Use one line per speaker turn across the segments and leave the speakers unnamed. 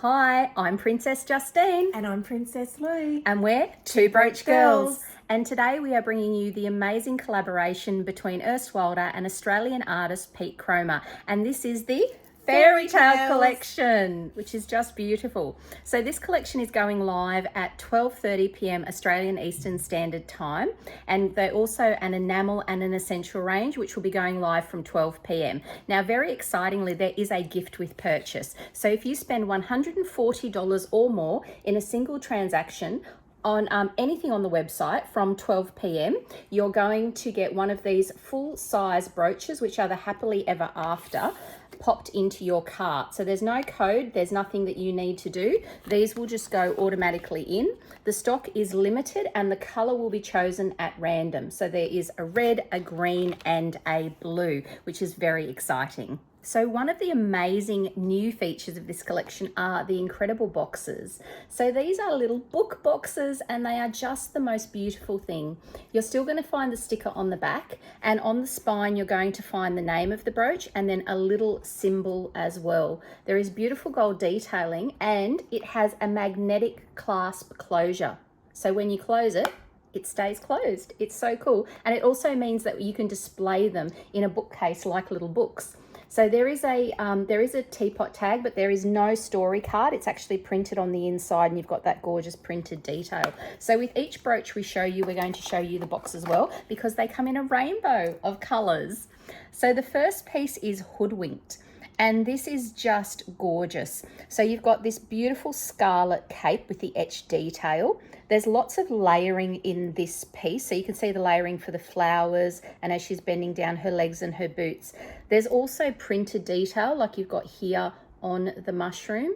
Hi, I'm Princess Justine.
And I'm Princess Lou.
And we're Two Brooch Girls. And today we are bringing you the amazing collaboration between Erstwilder and Australian artist Pete Cromer. And this is the Fairy Tale collection, which is just beautiful. So this collection is going live at 12:30 p.m. Australian Eastern Standard Time, and they're also an enamel and an essential range, which will be going live from 12 p.m. Now, very excitingly, there is a gift with purchase. So if you spend $140 or more in a single transaction on anything on the website from 12 p.m, you're going to get one of these full-size brooches, which are the Happily Ever After, popped into your cart. So there's no code, there's nothing that you need to do. These will just go automatically in. The stock is limited and the color will be chosen at random. So there is a red, a green, and a blue, which is very exciting. So one of the amazing new features of this collection are the incredible boxes. So these are little book boxes and they are just the most beautiful thing. You're still going to find the sticker on the back, and on the spine you're going to find the name of the brooch and then a little symbol as well. There is beautiful gold detailing and it has a magnetic clasp closure. So when you close it, it stays closed. It's so cool. And it also means that you can display them in a bookcase like little books. So there is a teapot tag, but there is no story card. It's actually printed on the inside and you've got that gorgeous printed detail. So with each brooch we show you, we're going to show you the box as well, because they come in a rainbow of colors. So the first piece is Hoodwinked. And this is just gorgeous. So you've got this beautiful scarlet cape with the etched detail. There's lots of layering in this piece. So you can see the layering for the flowers and as she's bending down her legs and her boots. There's also printed detail like you've got here on the mushroom.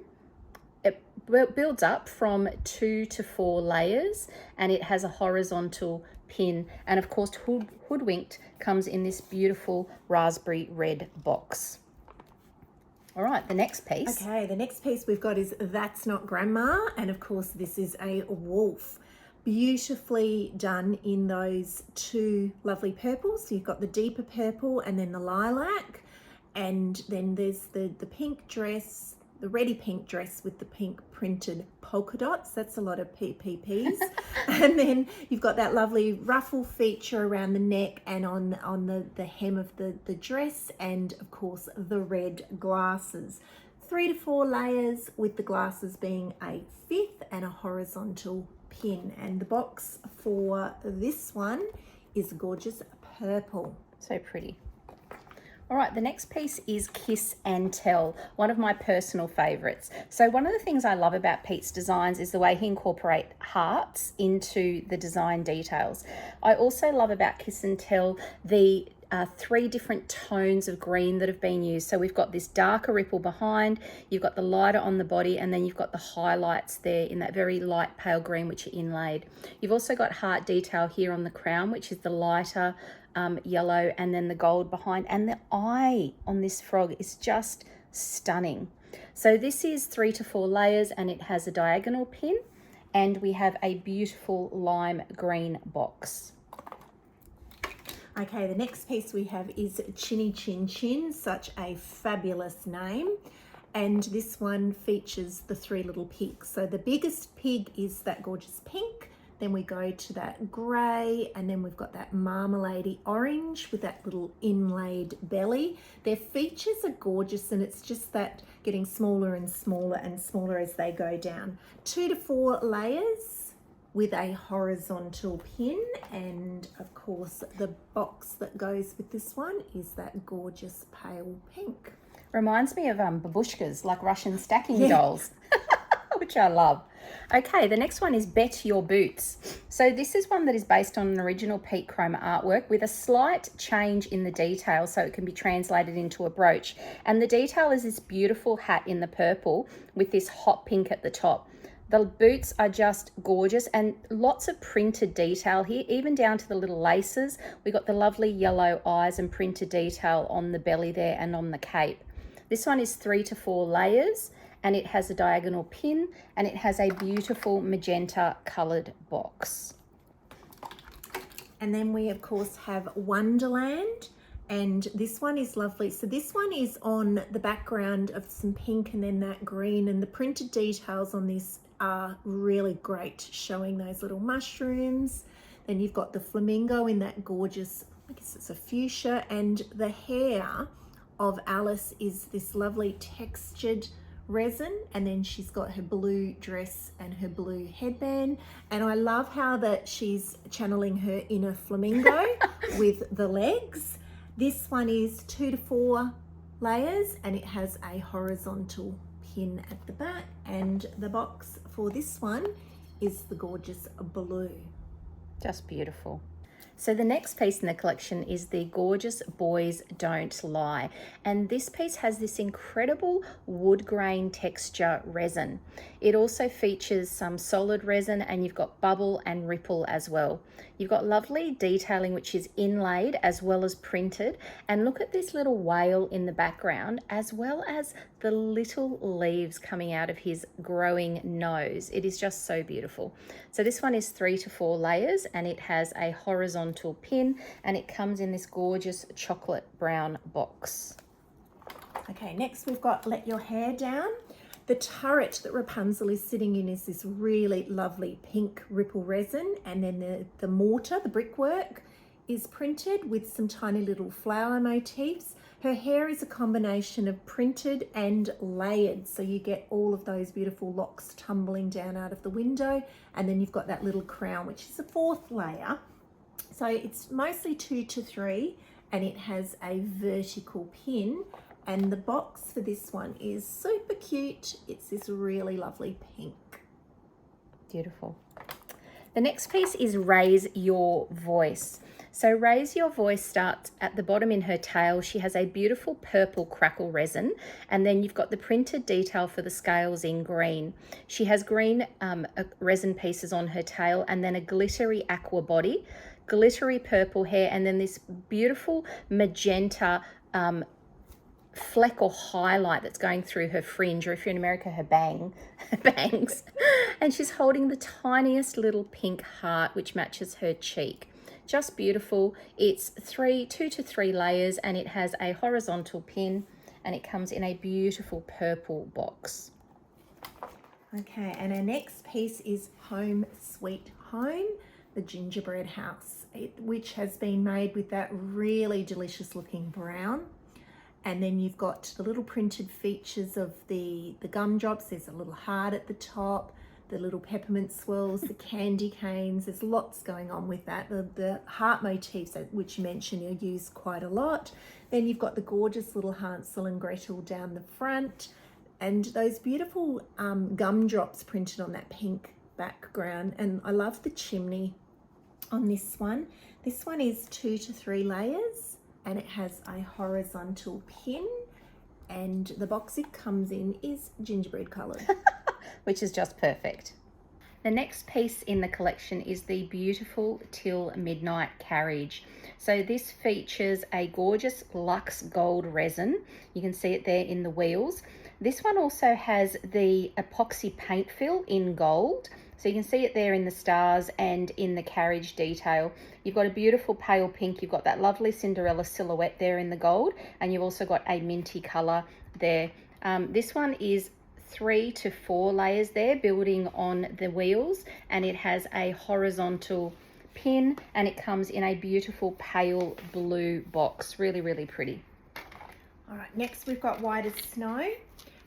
It builds up from 2 to 4 layers and it has a horizontal pin. And of course, Hoodwinked comes in this beautiful raspberry red box. All right, the next piece.
Okay, the next piece we've got is That's Not Grandma. And of course, this is a wolf. Beautifully done in those two lovely purples. So you've got the deeper purple and then the lilac. And then there's the pink dress, the reddy pink dress with the pink printed polka dots. That's a lot of PPPs. And then you've got that lovely ruffle feature around the neck and on the hem of the dress, and of course the red glasses. 3 to 4 layers with the glasses being a 5th and a horizontal pin. And the box for this one is gorgeous purple.
So pretty. All right, the next piece is Kiss and Tell, one of my personal favorites. So one of the things I love about Pete's designs is the way he incorporates hearts into the design details. I also love about Kiss and Tell the 3 different tones of green that have been used. So we've got this darker ripple behind, you've got the lighter on the body, and then you've got the highlights there in that very light pale green, which are inlaid. You've also got heart detail here on the crown, which is the lighter yellow, and then the gold behind, and the eye on this frog is just stunning. So this is 3 to 4 layers and it has a diagonal pin, and we have a beautiful lime green box.
Okay, the next piece we have is Chinny Chin Chin, such a fabulous name. And this one features the 3 little pigs. So the biggest pig is that gorgeous pink. Then we go to that grey, and then we've got that marmalade orange with that little inlaid belly. Their features are gorgeous, and it's just that getting smaller and smaller and smaller as they go down. 2 to 4 layers with a horizontal pin, and of course the box that goes with this one is that gorgeous pale pink.
Reminds me of babushkas, like Russian stacking dolls, which I love. Okay, the next one is Bet Your Boots. So this is one that is based on an original Pete Cromer artwork with a slight change in the detail so it can be translated into a brooch. And the detail is this beautiful hat in the purple with this hot pink at the top. The boots are just gorgeous and lots of printed detail here, even down to the little laces. We got the lovely yellow eyes and printed detail on the belly there and on the cape. This one is 3 to 4 layers. And it has a diagonal pin, and it has a beautiful magenta coloured box.
And then we of course have Wonderland, And this one is lovely. So this one is on the background of some pink and then that green, and the printed details on this are really great, showing those little mushrooms. Then you've got the flamingo in that gorgeous, I guess it's a fuchsia, and the hair of Alice is this lovely textured resin, and then she's got her blue dress and her blue headband. And I love how that she's channeling her inner flamingo with the legs. This one is 2 to 4 layers, and it has a horizontal pin at the back, and the box for this one is the gorgeous blue.
Just beautiful. So the next piece in the collection is the gorgeous Boys Don't Lie. And this piece has this incredible wood grain texture resin. It also features some solid resin, and you've got bubble and ripple as well. You've got lovely detailing which is inlaid as well as printed. And look at this little whale in the background, as well as the little leaves coming out of his growing nose. It is just so beautiful. So this one is 3 to 4 layers, and it has a horizontal pin, and it comes in this gorgeous chocolate brown box.
Okay, next we've got Let Your Hair Down. The turret that Rapunzel is sitting in is this really lovely pink ripple resin, and then the mortar, the brickwork, is printed with some tiny little flower motifs. Her hair is a combination of printed and layered, so you get all of those beautiful locks tumbling down out of the window, and then you've got that little crown, which is a 4th layer. So it's mostly 2 to 3, and it has a vertical pin. And the box for this one is super cute. It's this really lovely pink.
Beautiful. The next piece is Raise Your Voice. So Raise Your Voice starts at the bottom in her tail. She has a beautiful purple crackle resin, and then you've got the printed detail for the scales in green. She has green resin pieces on her tail, and then a glittery aqua body, glittery purple hair, and then this beautiful magenta fleck or highlight that's going through her fringe, or if you're in America, her bangs. And she's holding the tiniest little pink heart which matches her cheek. Just beautiful. It's 2 to 3 layers, and it has a horizontal pin, and it comes in a beautiful purple box.
Okay, and our next piece is Home Sweet Home, the gingerbread house, which has been made with that really delicious looking brown. And then you've got the little printed features of the gumdrops. There's a little heart at the top, the little peppermint swirls, the candy canes. There's lots going on with that. The heart motifs, which you mentioned, are used quite a lot. Then you've got the gorgeous little Hansel and Gretel down the front, and those beautiful gumdrops printed on that pink background. And I love the chimney on this one. This one is 2 to 3 layers, and it has a horizontal pin, and the box it comes in is gingerbread coloured.
Which is just perfect. The next piece in the collection is the beautiful Till Midnight carriage. So this features a gorgeous luxe gold resin. You can see it there in the wheels. This one also has the epoxy paint fill in gold. So you can see it there in the stars and in the carriage detail. You've got a beautiful pale pink. You've got that lovely Cinderella silhouette there in the gold, and you've also got a minty colour there. This one is 3 to 4 layers there, building on the wheels, and it has a horizontal pin, and it comes in a beautiful pale blue box. Really, really pretty.
All right, next we've got White as Snow,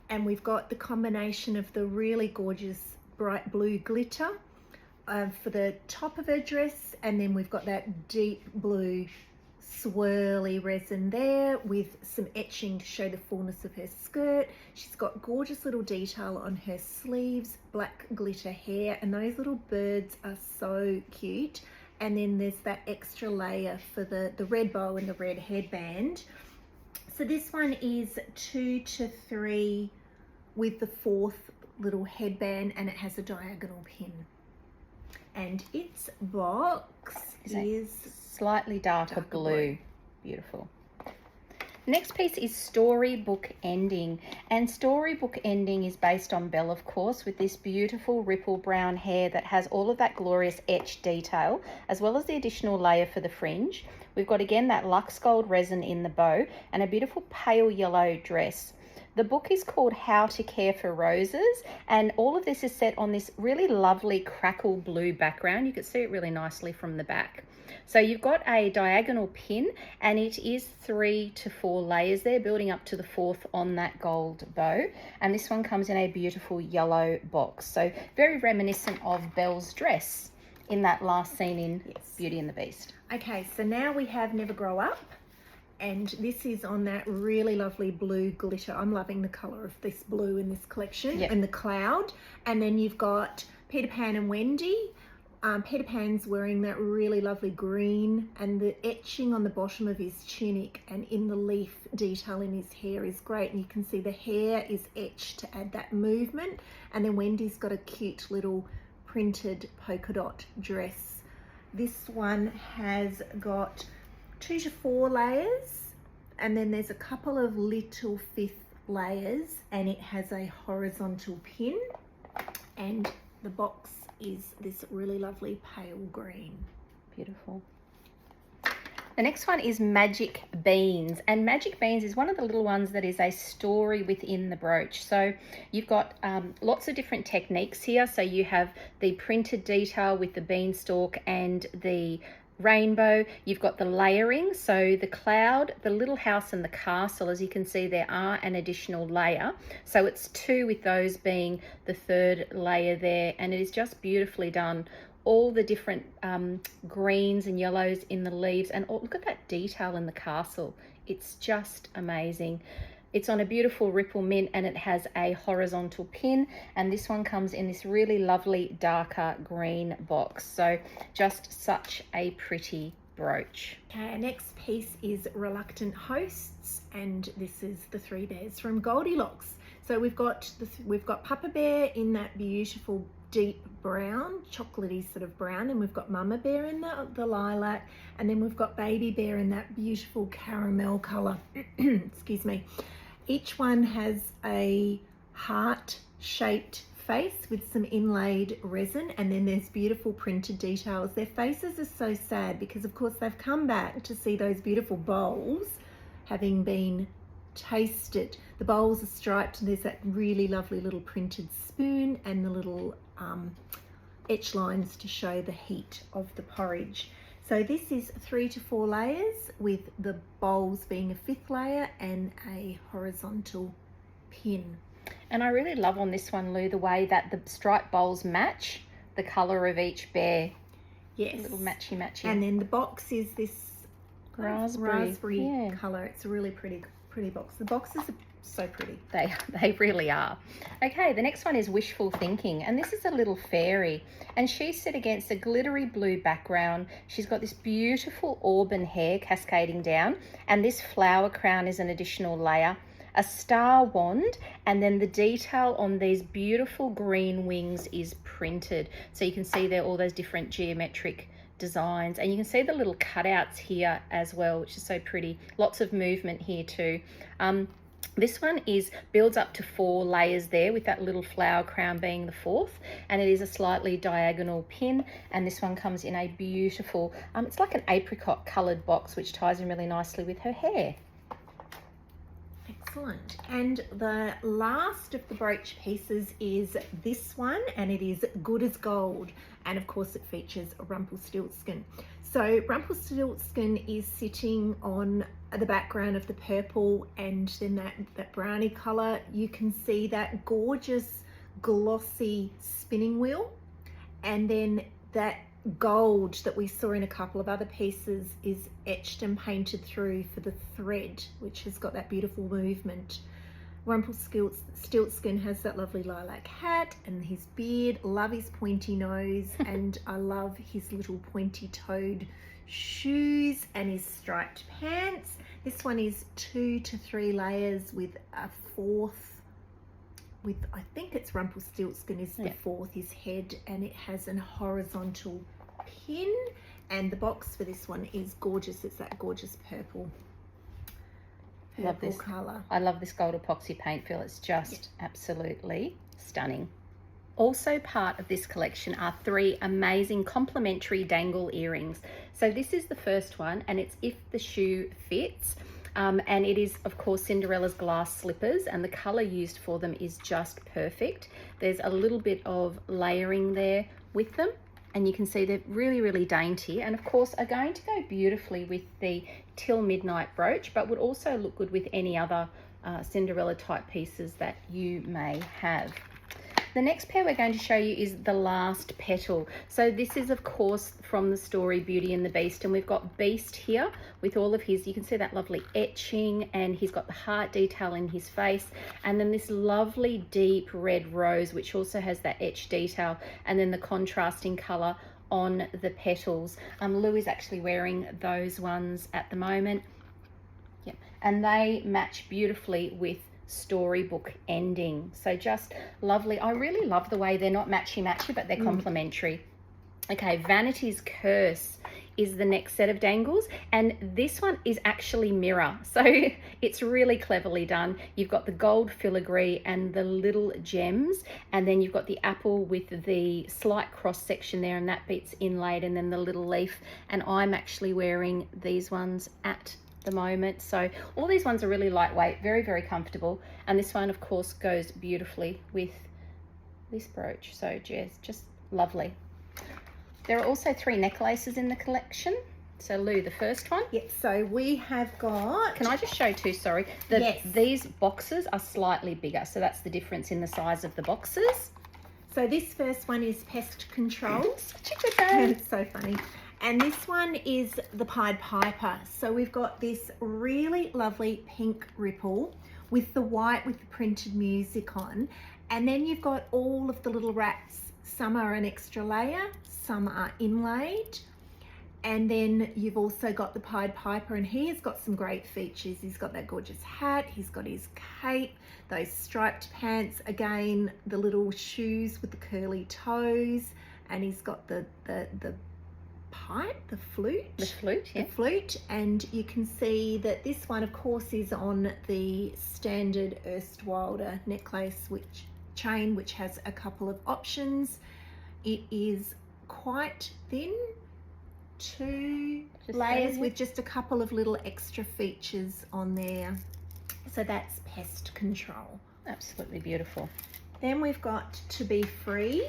and we've got the combination of the really gorgeous bright blue glitter for the top of her dress, and then we've got that deep blue swirly resin there with some etching to show the fullness of her skirt. She's got gorgeous little detail on her sleeves, black glitter hair, and those little birds are so cute. And then there's that extra layer for the red bow and the red headband. So this one is 2 to 3 with the 4th little headband, and it has a diagonal pin. And its box is
slightly darker blue. Beautiful. Next piece is Storybook Ending, and Storybook Ending is based on Belle, of course, with this beautiful ripple brown hair that has all of that glorious etched detail, as well as the additional layer for the fringe. We've got again that Lux Gold resin in the bow and a beautiful pale yellow dress. The book is called How to Care for Roses, and all of this is set on this really lovely crackle blue background. You can see it really nicely from the back. So you've got a diagonal pin, and it is 3 to 4 layers there, building up to the 4th on that gold bow. And this one comes in a beautiful yellow box. So very reminiscent of Belle's dress in that last scene in Beauty and the Beast.
Okay, so now we have Never Grow Up. And this is on that really lovely blue glitter. I'm loving the colour of this blue in this collection, and the cloud. And then you've got Peter Pan and Wendy. Peter Pan's wearing that really lovely green, and the etching on the bottom of his tunic and in the leaf detail in his hair is great. And you can see the hair is etched to add that movement. And then Wendy's got a cute little printed polka dot dress. This one has got 2 to 4 layers, and then there's a couple of little 5th layers, and it has a horizontal pin, and the box is this really lovely pale green.
Beautiful. The next one is Magic Beans, and Magic Beans is one of the little ones that is a story within the brooch. So you've got lots of different techniques here. So you have the printed detail with the beanstalk and the rainbow. You've got the layering, so the cloud, the little house and the castle. As you can see, there are an additional layer, so it's 2 with those being the 3rd layer there, and it is just beautifully done. All the different greens and yellows in the leaves, and look at that detail in the castle. It's just amazing. It's on a beautiful ripple mint, and it has a horizontal pin, and this one comes in this really lovely darker green box. So just such a pretty brooch.
Okay, our next piece is Reluctant Hosts, and this is the 3 bears from Goldilocks. So we've got Papa Bear in that beautiful deep brown, chocolatey sort of brown, and we've got Mama Bear in the lilac, and then we've got Baby Bear in that beautiful caramel colour. Excuse me. Each one has a heart-shaped face with some inlaid resin, and then there's beautiful printed details. Their faces are so sad because, of course, they've come back to see those beautiful bowls having been tasted. The bowls are striped, and there's that really lovely little printed spoon and the little etch lines to show the heat of the porridge. So this is 3 to 4 layers, with the bowls being a 5th layer and a horizontal pin.
And I really love on this one, Lou, the way that the striped bowls match the colour of each bear.
Yes.
A little matchy.
And then the box is this
raspberry
colour. It's a really pretty box. The boxes are so pretty.
They really are. Okay, the next one is Wishful Thinking, and this is a little fairy, and she's set against a glittery blue background. She's got this beautiful auburn hair cascading down, and this flower crown is an additional layer, a star wand, and then the detail on these beautiful green wings is printed. So you can see there all those different geometric designs, and you can see the little cutouts here as well, which is so pretty. Lots of movement here too. This one builds up to 4 layers there, with that little flower crown being the 4th, and it is a slightly diagonal pin, and this one comes in a beautiful, it's like an apricot coloured box, which ties in really nicely with her hair.
Excellent. And the last of the brooch pieces is this one, and it is Good as Gold, and of course it features Rumpelstiltskin. So Rumpelstiltskin is sitting on the background of the purple, and then that brownie colour. You can see that gorgeous glossy spinning wheel, and then that gold that we saw in a couple of other pieces is etched and painted through for the thread, which has got that beautiful movement. Rumpelstiltskin has that lovely lilac hat and his beard. Love his pointy nose, and I love his little pointy-toed shoes and his striped pants. This one is 2 to 3 layers with a 4th, with I think it's Rumpelstiltskin is the 4th, his head, and it has an horizontal pin, and the box for this one is gorgeous. It's that gorgeous purple.
Love
purple
this
colour.
I love this gold epoxy paint fill. It's just absolutely stunning. Also part of this collection are 3 amazing complementary dangle earrings. So this is the first one, and it's If the Shoe Fits. And it is, of course, Cinderella's glass slippers, and the color used for them is just perfect. There's a little bit of layering there with them, and you can see they're really, really dainty, and of course are going to go beautifully with the Till Midnight brooch, but would also look good with any other Cinderella type pieces that you may have. The next pair we're going to show you is The Last Petal. So this is, of course, from the story Beauty and the Beast, and we've got Beast here with all of his, you can see that lovely etching, and he's got the heart detail in his face, and then this lovely deep red rose, which also has that etch detail, and then the contrasting colour on the petals. Lou is actually wearing those ones at the moment. Yep. And they match beautifully with storybook ending, so just lovely. I really love the way they're not matchy but they're complementary. Okay, Vanity's Curse is the next set of dangles, and this one is actually mirror, so it's really cleverly done. You've got the gold filigree and the little gems, and then you've got the apple with the slight cross section there, and that bit's inlaid, and then the little leaf. And I'm actually wearing these ones at the moment, so all these ones are really lightweight, very, very comfortable, and this one of course goes beautifully with this brooch, so just lovely. There are also 3 necklaces in the collection. So Lou, the first one.
Yep, so we have got...
Can I just show too, sorry,
yes.
These boxes are slightly bigger, so that's the difference in the size of the boxes.
So this first one is Pest Control.
Such a good name.
It's so funny. And this one is the Pied Piper. So we've got this really lovely pink ripple with the white with the printed music on. And then you've got all of the little rats. Some are an extra layer, some are inlaid. And then you've also got the Pied Piper, and he has got some great features. He's got that gorgeous hat, he's got his cape, those striped pants, again, the little shoes with the curly toes, and he's got the pipe, the flute,
yeah.
the flute. And you can see that this one of course is on the standard Erstwilder necklace chain, which has a couple of options. It is quite thin, 2 layers with just a couple of little extra features on there. So that's Pest Control.
Absolutely beautiful.
Then we've got To Be Free.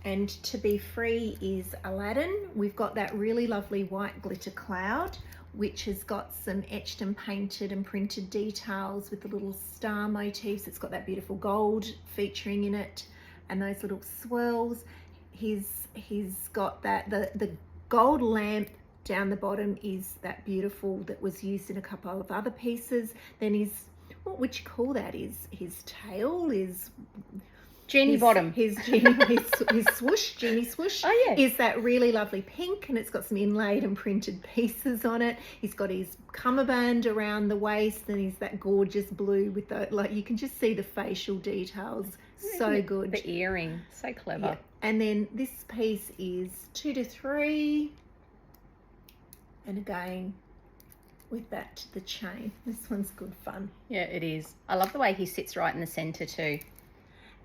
And To Be Free is Aladdin. We've got that really lovely white glitter cloud, which has got some etched and painted and printed details with the little star motifs. It's got that beautiful gold featuring in it and those little swirls. He's got that, the gold lamp down the bottom is that beautiful, that was used in a couple of other pieces. Then what would you call that? His tail is...
Genie bottom.
His swoosh, genie swoosh,
oh, yeah,
is that really lovely pink, and it's got some inlaid and printed pieces on it. He's got his cummerbund around the waist, and he's that gorgeous blue with the, like, you can just see the facial details. So good.
The earring, so clever.
Yeah. And then this piece is 2 to 3, and again with the chain. This one's good fun.
Yeah, it is. I love the way he sits right in the center too.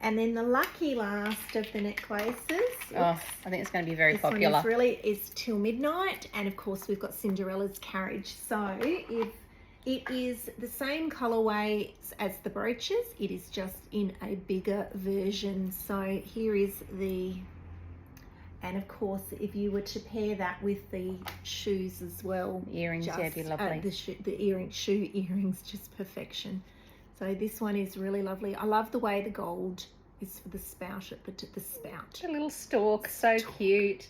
And then the lucky last of the necklaces.
Oh, I think it's going to be very popular.
This one is Till Midnight, and of course we've got Cinderella's Carriage. So if it is the same colorway as the brooches, it is just in a bigger version. So here is and of course if you were to pair that with the shoes as well.
Earrings, yeah, it'd be lovely.
The shoe earrings, just perfection. So this one is really lovely. I love the way the gold is for the spout at the spout.
A little stalk, so cute.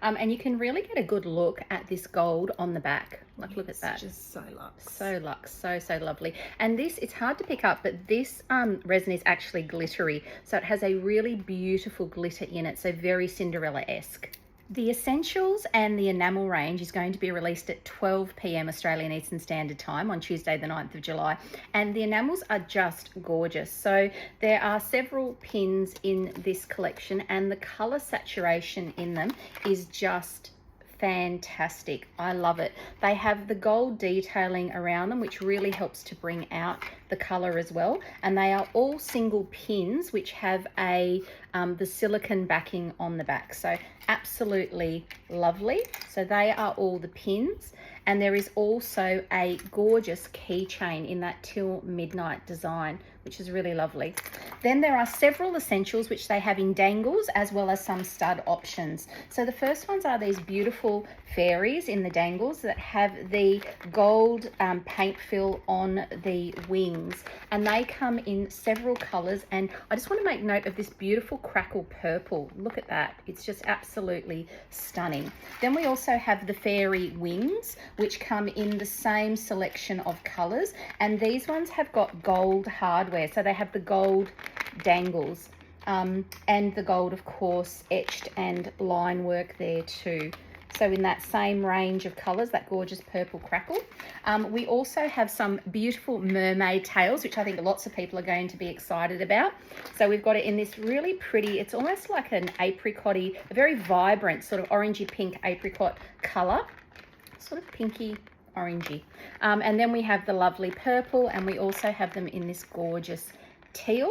And you can really get a good look at this gold on the back. Like, look at that.
It's just so luxe.
So luxe, so lovely. And this, it's hard to pick up, but this resin is actually glittery. So it has a really beautiful glitter in it. So very Cinderella-esque. The Essentials and the Enamel range is going to be released at 12 p.m. Australian Eastern Standard Time on Tuesday the 9th of July, and the enamels are just gorgeous. So there are several pins in this collection, and the colour saturation in them is just fantastic. I love it. They have the gold detailing around them, which really helps to bring out the color as well. And they are all single pins, which have the silicone backing on the back. So absolutely lovely. So they are all the pins. And there is also a gorgeous keychain in that Till Midnight design, which is really lovely. Then there are several essentials which they have in dangles as well as some stud options. So the first ones are these beautiful fairies in the dangles that have the gold paint fill on the wings, and they come in several colors. And I just want to make note of this beautiful crackle purple. Look at that. It's just absolutely stunning. Then we also have the fairy wings, which come in the same selection of colors, and these ones have got gold hardware. So they have the gold dangles and the gold, of course, etched and line work there too. So in that same range of colors, that gorgeous purple crackle. We also have some beautiful mermaid tails, which I think lots of people are going to be excited about. So we've got it in this really pretty, it's almost like an apricot-y, a very vibrant sort of orangey pink apricot color, sort of pinky orangey. And then we have the lovely purple, and we also have them in this gorgeous teal.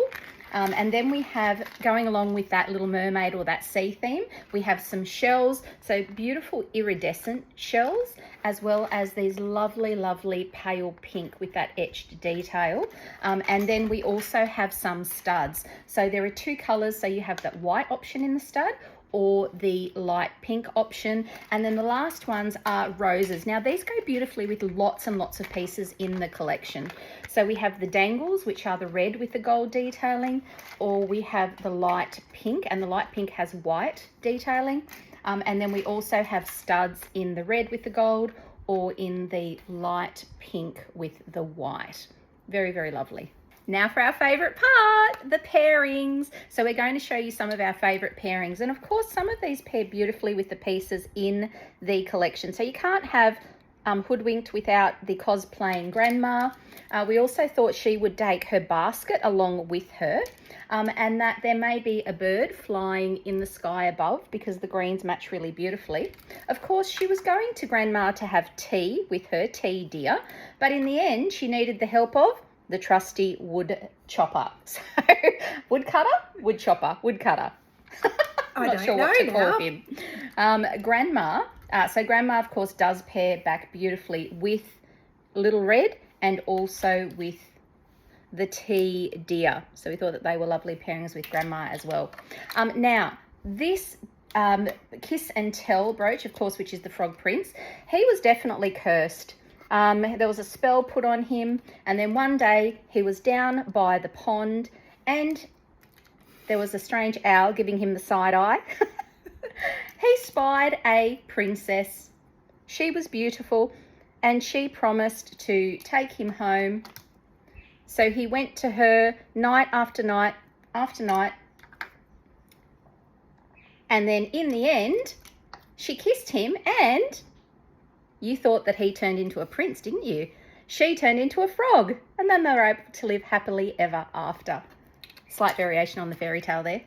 And then we have, going along with that little mermaid or that sea theme, we have some shells, so beautiful iridescent shells, as well as these lovely, lovely pale pink with that etched detail. And then we also have some studs. So there are two colors, so you have that white option in the stud, or the light pink option. And then the last ones are roses. Now these go beautifully with lots and lots of pieces in the collection. So we have the dangles, which are the red with the gold detailing, or we have the light pink, and the light pink has white detailing. And then we also have studs in the red with the gold, or in the light pink with the white. Very, very lovely. Now for our favorite part, the pairings. So we're going to show you some of our favorite pairings. And of course, some of these pair beautifully with the pieces in the collection. So you can't have Hoodwinked without the cosplaying grandma. We also thought she would take her basket along with her, and that there may be a bird flying in the sky above because the greens match really beautifully. Of course, she was going to grandma to have tea with her tea dear, but in the end, she needed the help of the trusty wood chopper. So woodcutter, wood chopper, woodcutter. I'm not sure what to call him. Grandma, so grandma of course does pair back beautifully with Little Red and also with the tea deer. So we thought that they were lovely pairings with grandma as well. Now this Kiss and Tell brooch, of course, which is the Frog Prince, he was definitely cursed. There was a spell put on him, and then one day he was down by the pond and there was a strange owl giving him the side eye. He spied a princess. She was beautiful and she promised to take him home. So he went to her night after night after night. And then in the end, she kissed him, and you thought that he turned into a prince, didn't you? She turned into a frog, and then they were able to live happily ever after. Slight variation on the fairy tale there.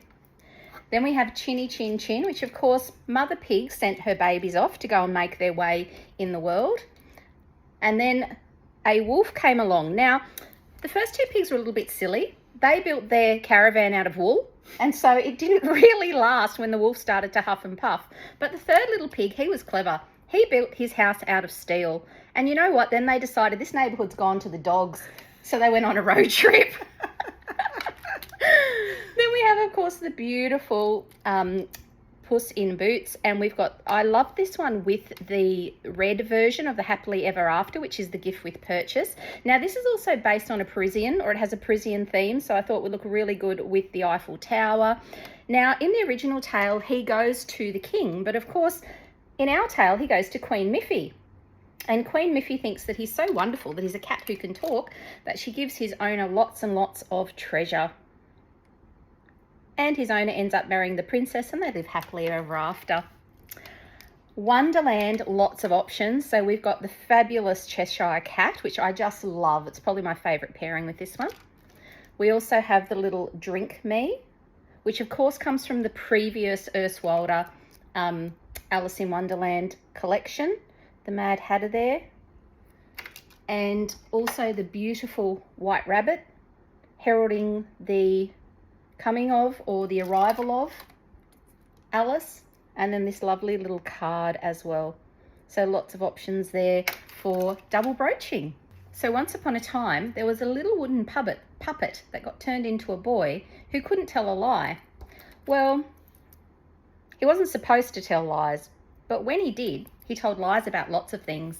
Then we have Chinny Chin Chin, which of course Mother Pig sent her babies off to go and make their way in the world. And then a wolf came along. Now, the first two pigs were a little bit silly. They built their caravan out of wool, and so it didn't really last when the wolf started to huff and puff. But the third little pig, he was clever. He built his house out of steel. And you know what? Then they decided this neighbourhood's gone to the dogs. So they went on a road trip. Then we have, of course, the beautiful Puss in Boots. And we've got, I love this one with the red version of the Happily Ever After, which is the gift with purchase. Now, this is also based on a Parisian, or it has a Parisian theme. So I thought it would look really good with the Eiffel Tower. Now, in the original tale, he goes to the king. But of course, in our tale, he goes to Queen Miffy. And Queen Miffy thinks that he's so wonderful that he's a cat who can talk that she gives his owner lots and lots of treasure. And his owner ends up marrying the princess and they live happily ever after. Wonderland, lots of options. So we've got the fabulous Cheshire Cat, which I just love. It's probably my favourite pairing with this one. We also have the little Drink Me, which of course comes from the previous Erstwilder Alice in Wonderland collection, the Mad Hatter there, and also the beautiful White Rabbit heralding the coming of or the arrival of Alice, and then this lovely little card as well. So lots of options there for double brooching. So once upon a time, there was a little wooden puppet that got turned into a boy who couldn't tell a lie. Well, he wasn't supposed to tell lies, but when he did, he told lies about lots of things.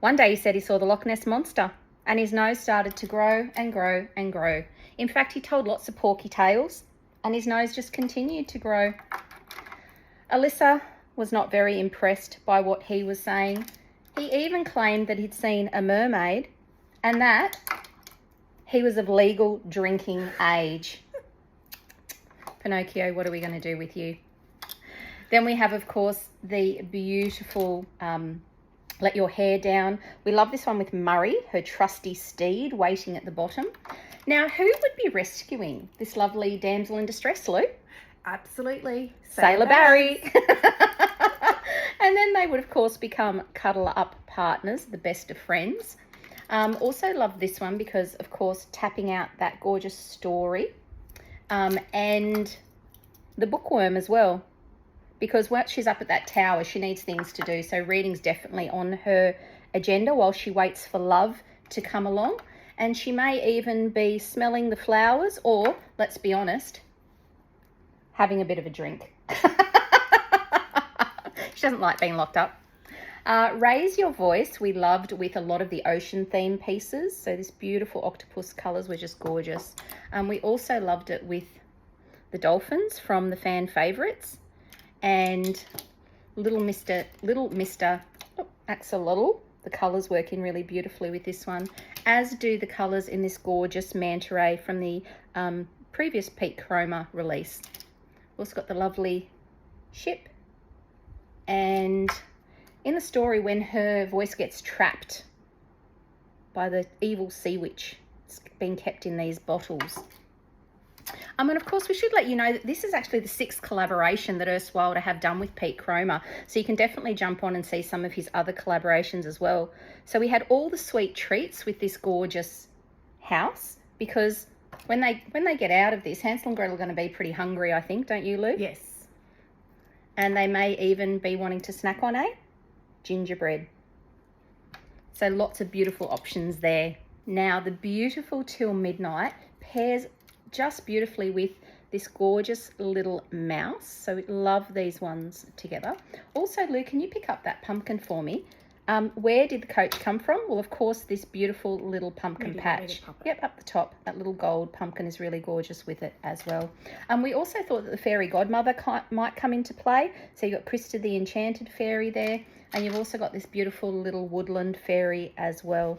One day he said he saw the Loch Ness Monster, and his nose started to grow and grow and grow. In fact, he told lots of porky tales, and his nose just continued to grow. Alyssa was not very impressed by what he was saying. He even claimed that he'd seen a mermaid and that he was of legal drinking age. Pinocchio, what are we going to do with you? Then we have, of course, the beautiful Let Your Hair Down. We love this one with Murray, her trusty steed, waiting at the bottom. Now, who would be rescuing this lovely damsel in distress, Lou?
Absolutely.
Sailor Barry. And then they would, of course, become cuddle-up partners, the best of friends. Also love this one because, of course, tapping out that gorgeous story. And the bookworm as well. Because while she's up at that tower, she needs things to do. So reading's definitely on her agenda while she waits for love to come along. And she may even be smelling the flowers or, let's be honest, having a bit of a drink. She doesn't like being locked up. Raise Your Voice, we loved with a lot of the ocean theme pieces. So this beautiful octopus colours were just gorgeous. We also loved it with the dolphins from the fan favourites. And Little Mr. Axolotl. The colours work in really beautifully with this one, as do the colours in this gorgeous manta ray from the previous Pete Cromer release. Also got the lovely ship. And in the story, when her voice gets trapped by the evil sea witch, it's been kept in these bottles. And of course, we should let you know that this is actually the 6th collaboration that Erstwilder have done with Pete Cromer. So you can definitely jump on and see some of his other collaborations as well. So we had all the sweet treats with this gorgeous house, because when they get out of this, Hansel and Gretel are going to be pretty hungry, I think, don't you, Lou?
Yes.
And they may even be wanting to snack on a gingerbread. So lots of beautiful options there. Now, the beautiful Till Midnight pairs just beautifully with this gorgeous little mouse. So we love these ones together. Also, Lou, can you pick up that pumpkin for me? Where did the coach come from? Well, of course, this beautiful little pumpkin patch. Yep, up the top. That little gold pumpkin is really gorgeous with it as well. We also thought that the fairy godmother might come into play. So you've got Krista the enchanted fairy there. And you've also got this beautiful little woodland fairy as well.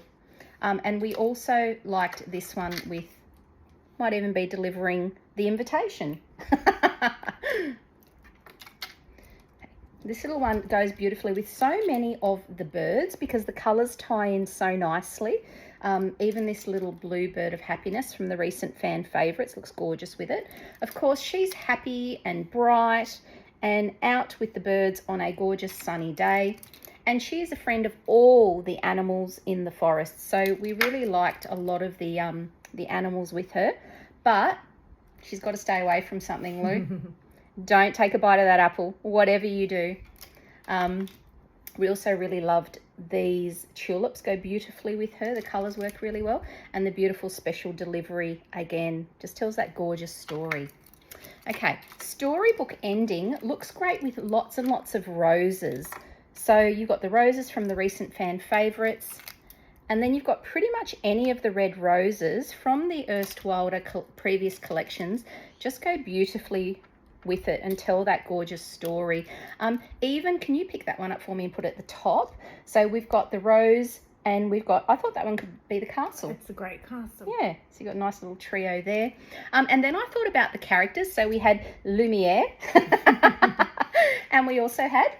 And we also liked this one with, might even be delivering the invitation. This little one goes beautifully with so many of the birds because the colours tie in so nicely. Even this little blue bird of happiness from the recent fan favourites looks gorgeous with it. Of course, she's happy and bright and out with the birds on a gorgeous sunny day. And she is a friend of all the animals in the forest. So we really liked a lot of the animals with her. But she's got to stay away from something, Lou. Don't take a bite of that apple, whatever you do. We also really loved these tulips, go beautifully with her. The colours work really well. And the beautiful special delivery, again, just tells that gorgeous story. Okay, storybook ending looks great with lots and lots of roses. So you've got the roses from the recent fan favourites. And then you've got pretty much any of the red roses from the Erstwilder previous collections. Just go beautifully with it and tell that gorgeous story. Even, can you pick that one up for me and put it at the top? So we've got the rose and we've got, I thought that one could be the castle.
It's a great castle.
Yeah, so you've got a nice little trio there. And then I thought about the characters. So we had Lumiere and we also had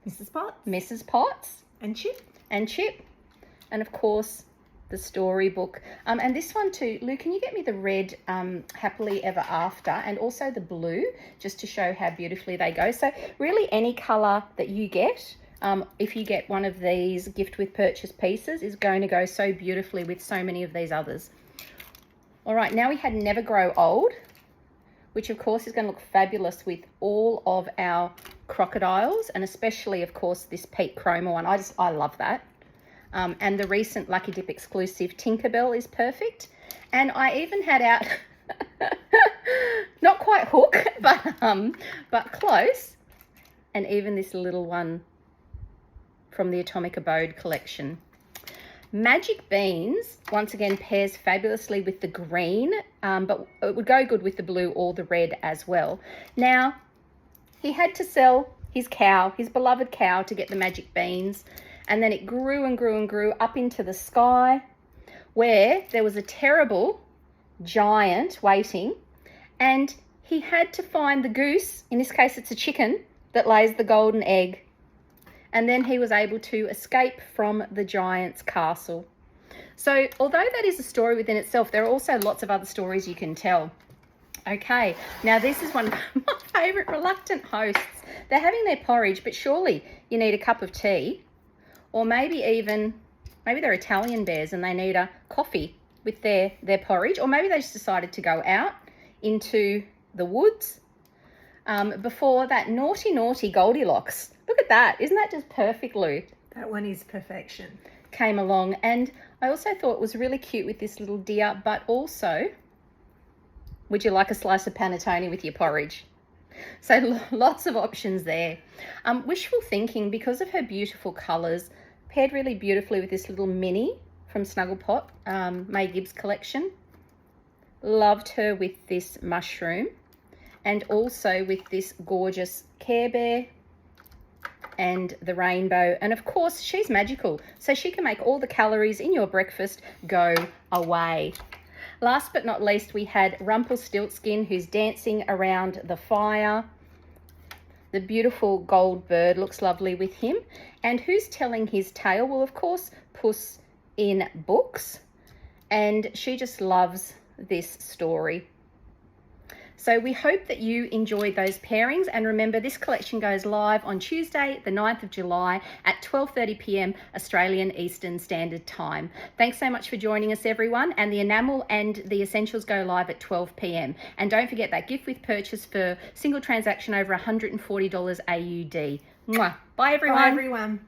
Mrs. Potts.
Mrs. Potts.
And Chip.
And Chip. And of course, the storybook. And this one too, Lou, can you get me the red Happily Ever After and also the blue, just to show how beautifully they go. So really any colour that you get, if you get one of these gift with purchase pieces, is going to go so beautifully with so many of these others. All right, now we had Never Grow Old, which of course is going to look fabulous with all of our crocodiles, and especially of course this Pete Cromer one. I love that. And the recent Lucky Dip exclusive Tinkerbell is perfect. And I even had out, not quite Hook, but close. And even this little one from the Atomic Abode collection. Magic Beans, once again, pairs fabulously with the green, but it would go good with the blue or the red as well. Now, he had to sell his cow, his beloved cow, to get the Magic Beans. And then it grew and grew and grew up into the sky, where there was a terrible giant waiting, and he had to find the goose, in this case it's a chicken, that lays the golden egg. And then he was able to escape from the giant's castle. So although that is a story within itself, there are also lots of other stories you can tell. Okay, now this is one of my favourite reluctant hosts. They're having their porridge, but surely you need a cup of tea, or maybe they're Italian bears and they need a coffee with their porridge, or maybe they just decided to go out into the woods before that naughty Goldilocks. Look at that. Isn't that just perfect, Lou?
That one is perfection.
Came along. And I also thought it was really cute with this little deer, but also, would you like a slice of panettone with your porridge? So lots of options there. Wishful Thinking, because of her beautiful colours, paired really beautifully with this little mini from Snugglepot, May Gibbs collection. Loved her with this mushroom, and also with this gorgeous Care Bear and the rainbow. And of course, she's magical, so she can make all the calories in your breakfast go away. Last but not least, we had Rumpelstiltskin, who's dancing around the fire. The beautiful gold bird looks lovely with him. And who's telling his tale? Well, of course, Puss in Books. And she just loves this story. So we hope that you enjoyed those pairings, and remember, this collection goes live on Tuesday the 9th of July at 12:30 p.m. Australian Eastern Standard Time. Thanks so much for joining us, everyone, and the enamel and the essentials go live at 12 p.m. And don't forget that gift with purchase for single transaction over $140 AUD. Mwah. Bye everyone.
Bye everyone.